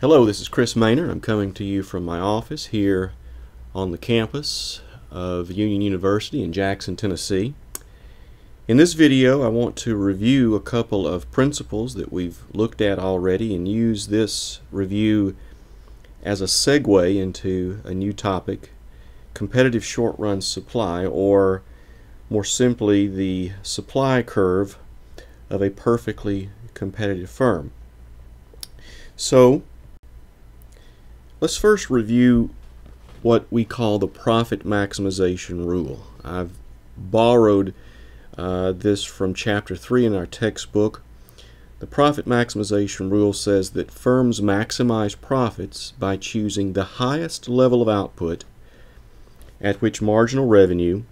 Hello, this is Chris Maynard. I'm coming to you from my office here on the campus of Union University in Jackson, Tennessee. In this video, I want to review a couple of principles that we've looked at already and use this review as a segue into a new topic, competitive short-run supply, or more simply, the supply curve of a perfectly competitive firm. So, let's first review what we call the profit maximization rule. I've borrowed this from Chapter 3 in our textbook. The profit maximization rule says that firms maximize profits by choosing the highest level of output at which marginal revenue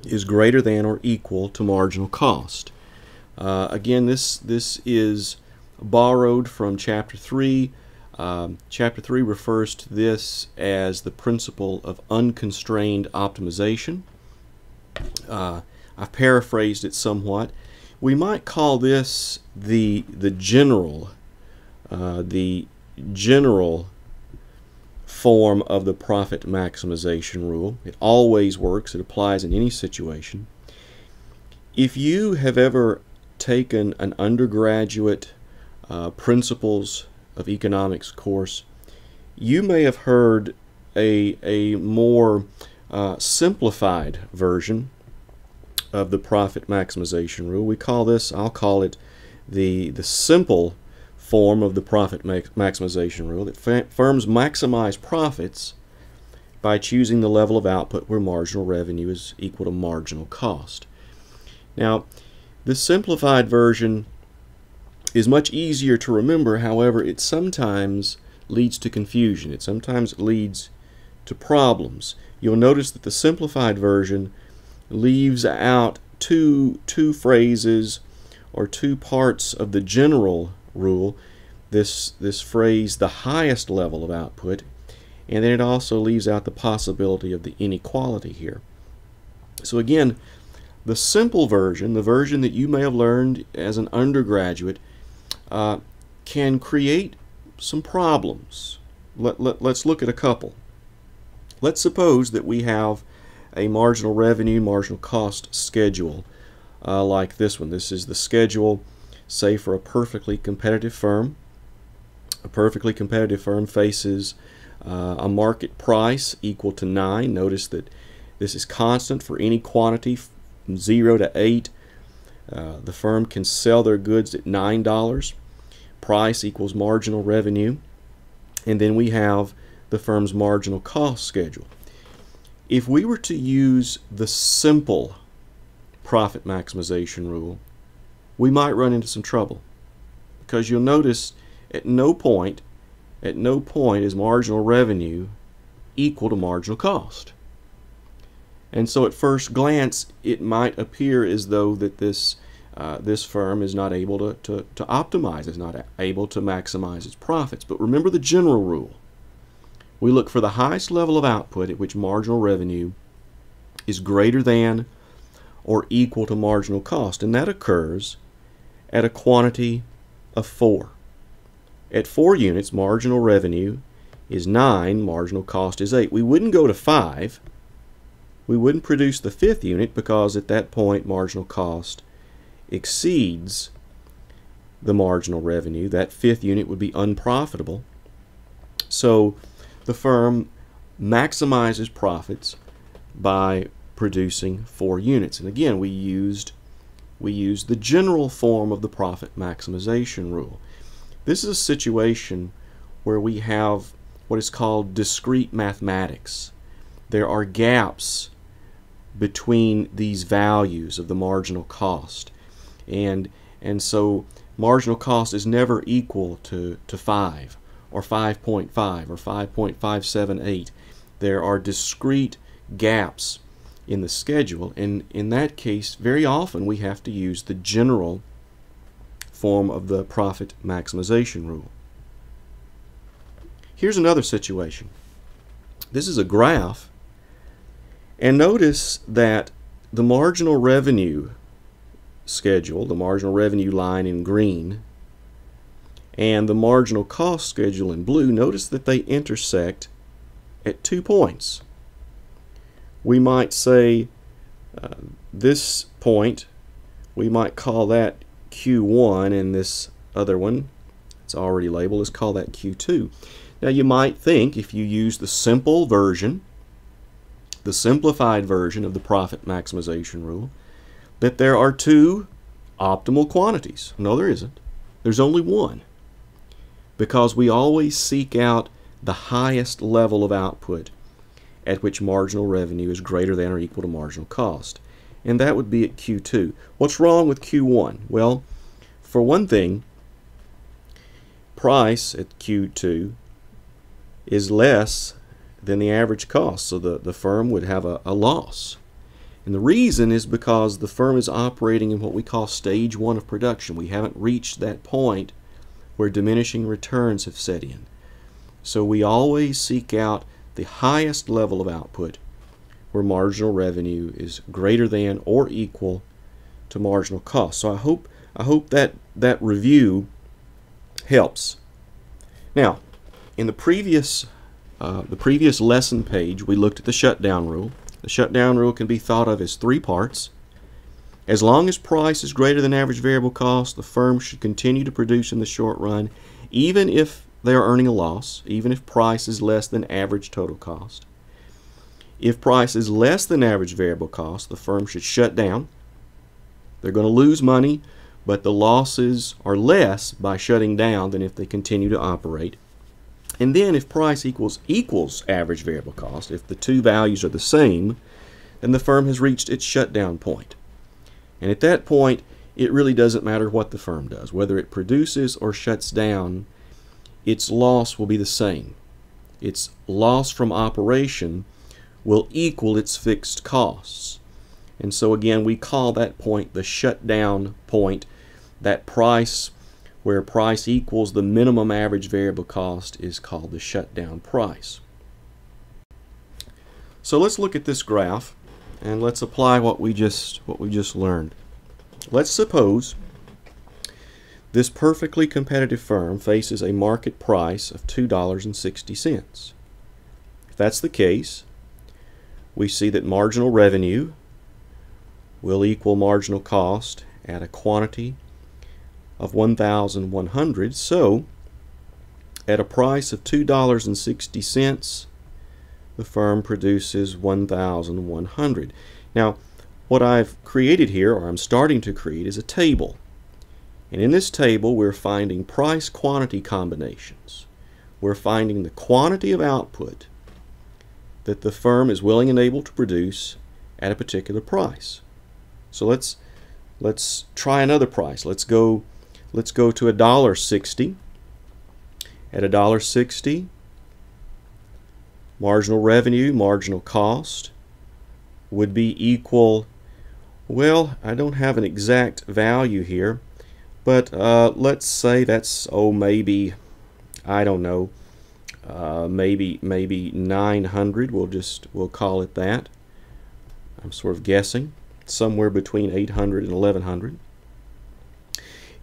is greater than or equal to marginal cost. Again, this is borrowed from Chapter 3. Chapter 3 refers to this as the principle of unconstrained optimization. I've paraphrased it somewhat. We might call this the general form of the profit maximization rule. It always works. It applies in any situation. If you have ever taken an undergraduate principles of economics course, you may have heard a more simplified version of the profit maximization rule. I'll call it the simple form of the profit maximization rule, that firms maximize profits by choosing the level of output where marginal revenue is equal to marginal cost. Now, this simplified version is much easier to remember. However, it sometimes leads to confusion. It sometimes leads to problems. You'll notice that the simplified version leaves out two phrases or two parts of the general rule. This phrase, the highest level of output, and then it also leaves out the possibility of the inequality here. So again, the simple version, the version that you may have learned as an undergraduate, can create some problems. Let's look at a couple. Let's suppose that we have a marginal revenue, marginal cost schedule like this one. This is the schedule, say, for a perfectly competitive firm. A perfectly competitive firm faces a market price equal to 9. Notice that this is constant for any quantity from 0 to 8. The firm can sell their goods at $9. Price equals marginal revenue. And then we have the firm's marginal cost schedule. If we were to use the simple profit maximization rule, we might run into some trouble, because you'll notice at no point is marginal revenue equal to marginal cost. And so at first glance, it might appear as though that this firm is not able to optimize, is not able to maximize its profits. But remember the general rule. We look for the highest level of output at which marginal revenue is greater than or equal to marginal cost, and that occurs at a quantity of 4. At 4 units, marginal revenue is 9, marginal cost is 8. We wouldn't go to 5. We wouldn't produce the 5th unit, because at that point marginal cost exceeds the marginal revenue. That 5th unit would be unprofitable. So the firm maximizes profits by producing 4 units. And again, we used the general form of the profit maximization rule. This is a situation where we have what is called discrete mathematics. There are gaps between these values of the marginal cost, and so marginal cost is never equal to 5 or 5.5 or 5.578. There are discrete gaps in the schedule, and in that case very often we have to use the general form of the profit maximization rule. Here's another situation. This is a graph, and notice that the marginal revenue schedule, the marginal revenue line in green, and the marginal cost schedule in blue, notice that they intersect at 2 points. We might say this point, we might call that Q1, and this other one, it's already labeled, let's call that Q2. Now you might think, if you use the simple version, the simplified version of the profit maximization rule, that there are 2 optimal quantities. No, there isn't. There's only one, because we always seek out the highest level of output at which marginal revenue is greater than or equal to marginal cost, and that would be at Q2. What's wrong with Q1? Well, for one thing, price at Q2 is less than the average cost, so the firm would have a loss. And the reason is because the firm is operating in what we call stage 1 of production. We haven't reached that point where diminishing returns have set in. So we always seek out the highest level of output where marginal revenue is greater than or equal to marginal cost. So I hope that review helps. Now, in the previous lesson page, we looked at the shutdown rule. The shutdown rule can be thought of as 3 parts. As long as price is greater than average variable cost, the firm should continue to produce in the short run, even if they are earning a loss, even if price is less than average total cost. If price is less than average variable cost, the firm should shut down. They're going to lose money, but the losses are less by shutting down than if they continue to operate. And then if price equals average variable cost, if the 2 values are the same, then the firm has reached its shutdown point. And at that point, it really doesn't matter what the firm does. Whether it produces or shuts down, its loss will be the same. Its loss from operation will equal its fixed costs. And so again, we call that point the shutdown point. That price where price equals the minimum average variable cost is called the shutdown price. So let's look at this graph and let's apply what we just learned. Let's suppose this perfectly competitive firm faces a market price of $2.60. If that's the case, we see that marginal revenue will equal marginal cost at a quantity of 1,100. So at a price of $2.60, the firm produces 1,100. Now, what I've created here, or I'm starting to create, is a table. And in this table, we're finding price-quantity combinations. We're finding the quantity of output that the firm is willing and able to produce at a particular price. So let's try another price. Let's go to $1.60. At $1.60, marginal revenue, marginal cost would be equal, well, I don't have an exact value here, but let's say that's, maybe, I don't know, maybe 900. We'll call it that. I'm sort of guessing somewhere between 800 and 1100.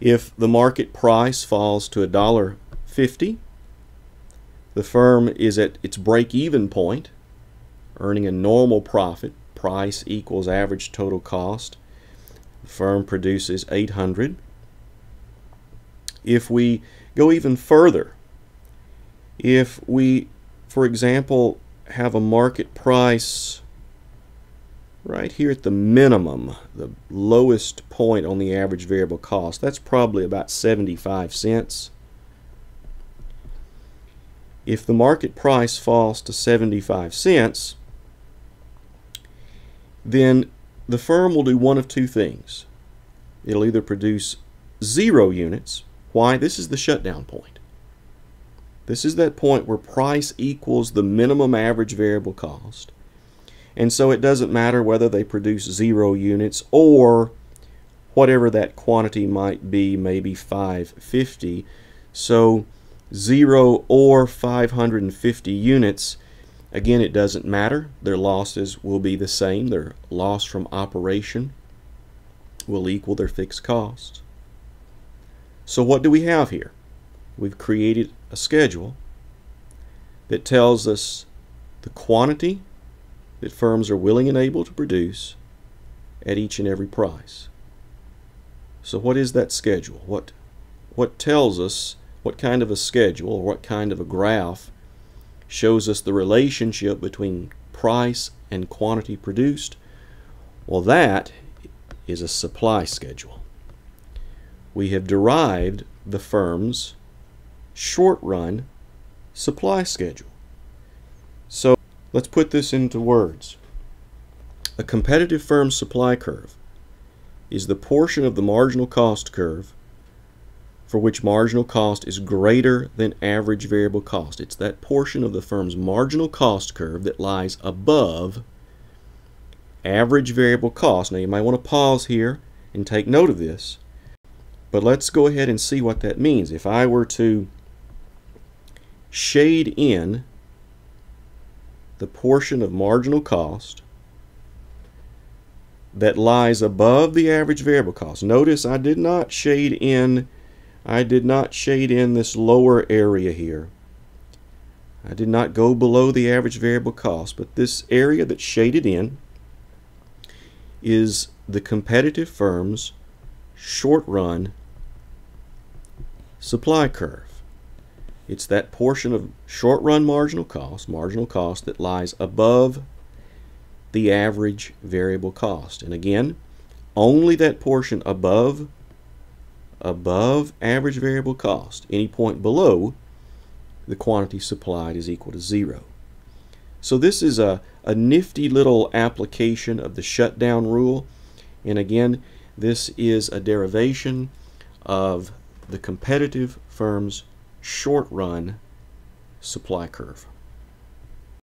If the market price falls to $1.50, the firm is at its break-even point, earning a normal profit. Price equals average total cost. The firm produces 800. If we go even further, if we, for example, have a market price right here at the minimum, the lowest point on the average variable cost, that's probably about 75 cents. If the market price falls to 75 cents, then the firm will do one of 2 things. It'll either produce 0 units. Why? This is the shutdown point. This is that point where price equals the minimum average variable cost. And so it doesn't matter whether they produce 0 units or whatever that quantity might be, maybe 550. So 0 or 550 units, again, it doesn't matter. Their losses will be the same. Their loss from operation will equal their fixed costs. So what do we have here? we've created a schedule that tells us the quantity that firms are willing and able to produce at each and every price. So what is that schedule? What tells us, what kind of a schedule or what kind of a graph shows us the relationship between price and quantity produced? Well, that is a supply schedule. We have derived the firm's short-run supply schedule. So let's put this into words. A competitive firm's supply curve is the portion of the marginal cost curve for which marginal cost is greater than average variable cost. It's that portion of the firm's marginal cost curve that lies above average variable cost. Now you might want to pause here and take note of this, but let's go ahead and see what that means. If I were to shade in the portion of marginal cost that lies above the average variable cost. Notice I did not shade in this lower area here. I did not go below the average variable cost, but this area that's shaded in is the competitive firm's short-run supply curve. It's that portion of short-run marginal cost that lies above the average variable cost. And again, only that portion above average variable cost. Any point below the quantity supplied is equal to 0. So this is a nifty little application of the shutdown rule. And again, this is a derivation of the competitive firm's short-run supply curve.